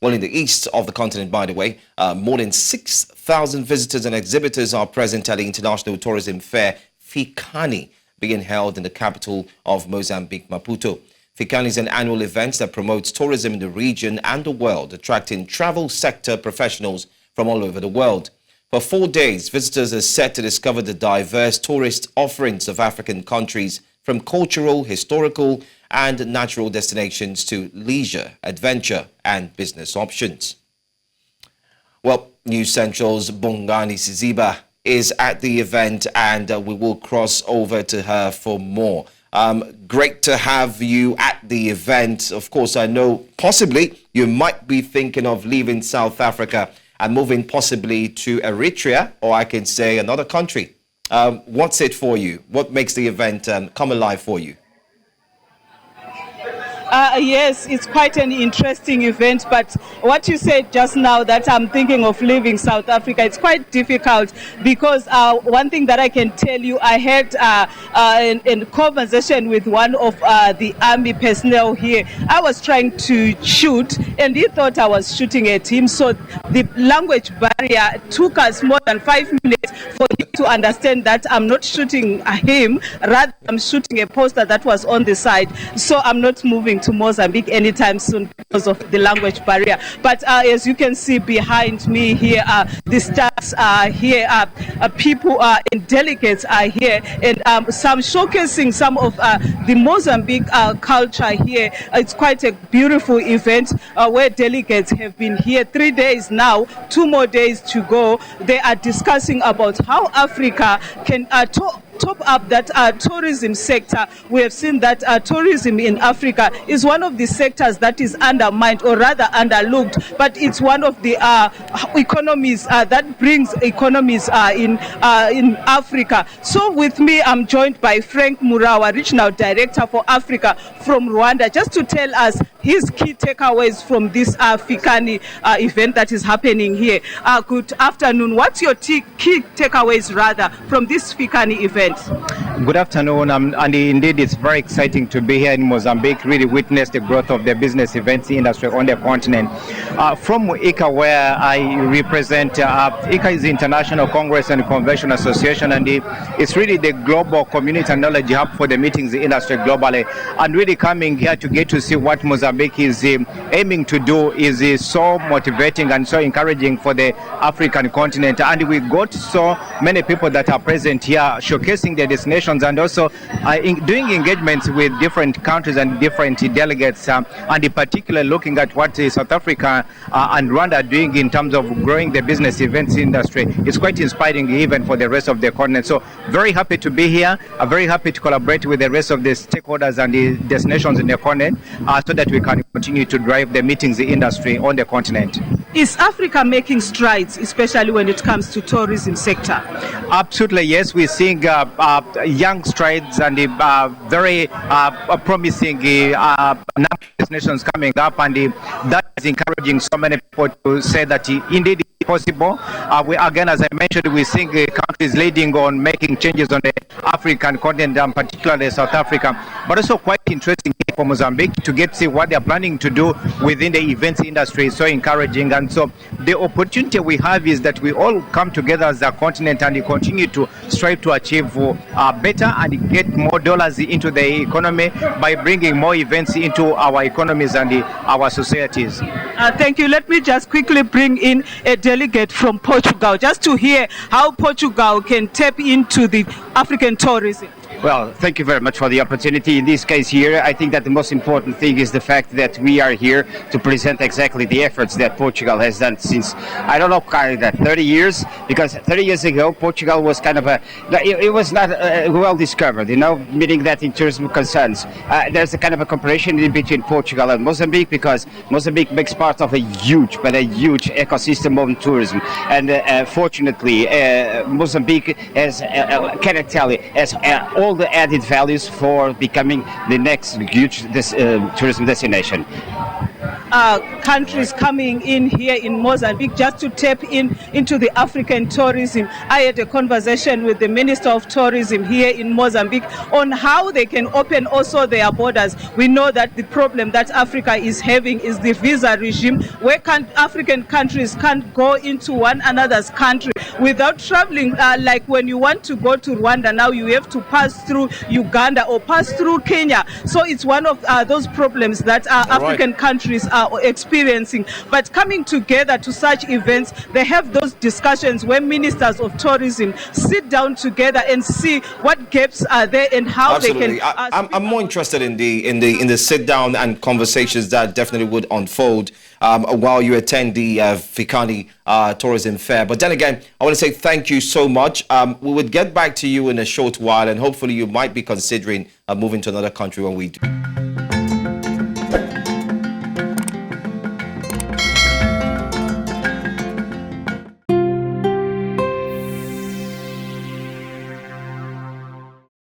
Well, in the east of the continent, by the way, more than 6,000 visitors and exhibitors are present at the International Tourism Fair, FIKANI, being held in the capital of Mozambique, Maputo. FIKANI is an annual event that promotes tourism in the region and the world, attracting travel sector professionals from all over the world. For 4 days, visitors are set to discover the diverse tourist offerings of African countries, from cultural, historical, and natural destinations to leisure, adventure, and business options. Well, News Central's Bongani Siziba is at the event, and we will cross over to her for more. Great to have you at the event. Of course, I know possibly you might be thinking of leaving South Africa and moving possibly to Eritrea, or I can say another country. What's it for you? What makes the event come alive for you? Yes, it's quite an interesting event, but what you said just now, that I'm thinking of leaving South Africa, it's quite difficult because one thing that I can tell you, I had a conversation with one of the army personnel here. I was trying to shoot and he thought I was shooting at him, so the language barrier took us more than 5 minutes for him to understand that I'm not shooting him, rather I'm shooting a poster that was on the side. So I'm not moving to Mozambique anytime soon because of the language barrier. But as you can see behind me here, the stars are here, people and delegates are here, and some showcasing some of the Mozambique culture here. It's quite a beautiful event where delegates have been here 3 days now, 2 more days to go. They are discussing about how Africa can top up that tourism sector. We have seen that tourism in Africa is one of the sectors that is undermined, or rather underlooked, but it's one of the economies that brings economies in Africa. So with me, I'm joined by Frank Murawa, Regional Director for Africa from Rwanda, just to tell us his key takeaways from this FIKANI event that is happening here. Good afternoon. What's your key takeaways rather from this FIKANI event? Good afternoon, and indeed it's very exciting to be here in Mozambique, really witness the growth of the business events industry on the continent. From ICA, where I represent, ICA is the International Congress and Convention Association, and it's really the global community and knowledge hub for the meetings industry globally. And really coming here to get to see what Mozambique is aiming to do is so motivating and so encouraging for the African continent. And we got so many people that are present here showcasing the destinations, and also doing engagements with different countries and different delegates, and in particular looking at what South Africa and Rwanda are doing in terms of growing the business events industry. It's quite inspiring even for the rest of the continent. So very happy to be here, very happy to collaborate with the rest of the stakeholders and the destinations in the continent so that we can continue to drive the meetings industry on the continent. Is Africa making strides, especially when it comes to tourism sector? Absolutely, yes. We're seeing young strides and very promising number of destinations coming up, and that is encouraging so many people to say that indeed it's possible. We, again, as I mentioned, we're seeing countries leading on making changes on the African continent, and particularly South Africa, but also quite interesting for Mozambique to get to see what they're planning to do within the events industry. So encouraging, and so the opportunity we have is that we all come together as a continent and continue to strive to achieve better and get more dollars into the economy by bringing more events into our economies and our societies. Thank you. Let me just quickly bring in a delegate from Portugal, just to hear how Portugal can tap into the African tourism. Well, thank you very much for the opportunity. In this case here, I think that the most important thing is the fact that we are here to present exactly the efforts that Portugal has done since, I don't know, kind of 30 years, because 30 years ago, Portugal was kind of it was not well discovered, meaning that in tourism concerns, there's a kind of a comparison in between Portugal and Mozambique, because Mozambique makes part of a huge ecosystem of tourism. And fortunately, Mozambique has, can I tell you, has all the added values for becoming the next huge tourism destination. countries coming in here in Mozambique just to tap into the African tourism. I had a conversation with the Minister of Tourism here in Mozambique on how they can open also their borders. We know that the problem that Africa is having is the visa regime, where African countries can't go into one another's country without traveling. Like when you want to go to Rwanda now, you have to pass through Uganda or pass through Kenya. So it's one of those problems that African countries are experiencing. But coming together to such events, they have those discussions where ministers of tourism sit down together and see what gaps are there and how Absolutely. they can. I'm more interested in the sit down and conversations that definitely would unfold while you attend the FIKANI Tourism Fair. But then again, I want to say thank you so much. We would get back to you in a short while, and hopefully you might be considering moving to another country when we do.